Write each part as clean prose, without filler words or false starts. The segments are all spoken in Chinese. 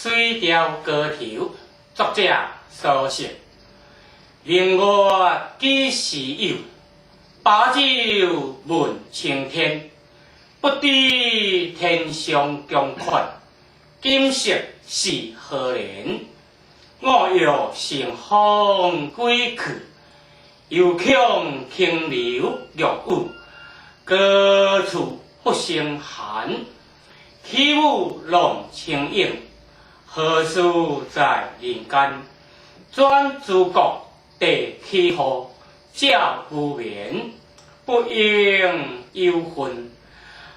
水调歌头，作者苏轼。另外几时有，把酒问青天。不知天上宫阙，今夕是何年？我欲乘风归去，又恐停留玉宇。高处不胜寒，起舞弄清影。何事在人间？转诸国地气候，照无眠，不应忧愤。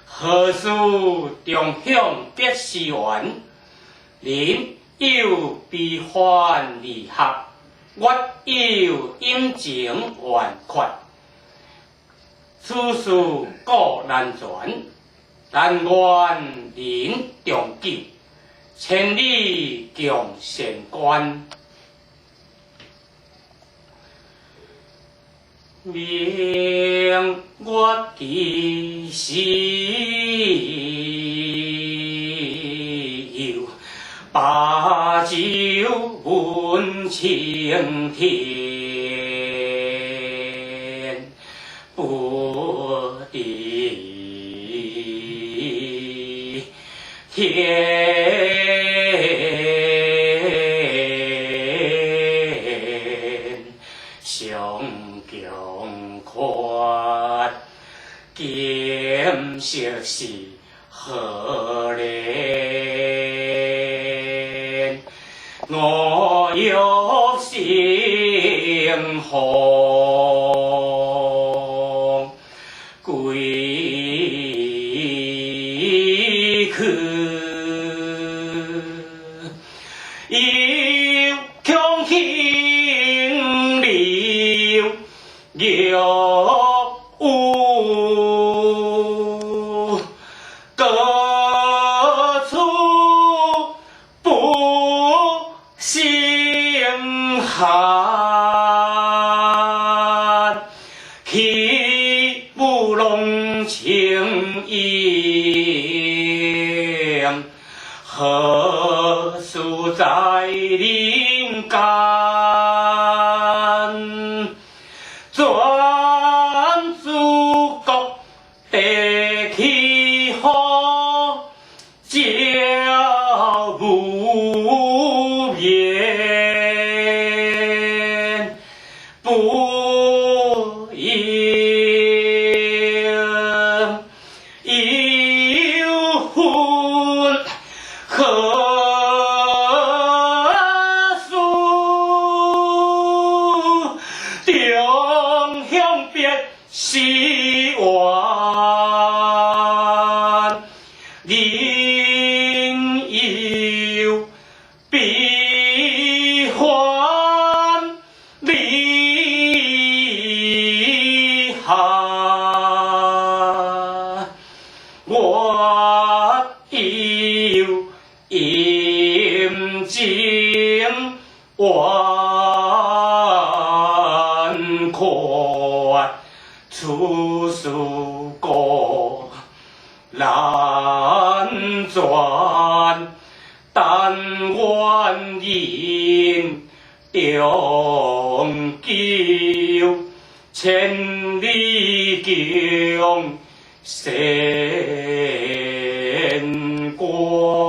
何事中享别时圆？人有悲欢离合，月有阴晴圆缺。此事古难全，但愿人长久，千里共善观。明月几时有？把酒问青天。不知天上宫阙，今夕是何年？我欲乘风归去，又恐停留玉宇。高处不胜寒，起舞弄清影。何事在人间？转诸国地气候，照无眠，不应忧愤。何事中享别时圆？人有悲欢离合，月有阴晴圆缺。此事古难全，但愿人长久，千里共善观。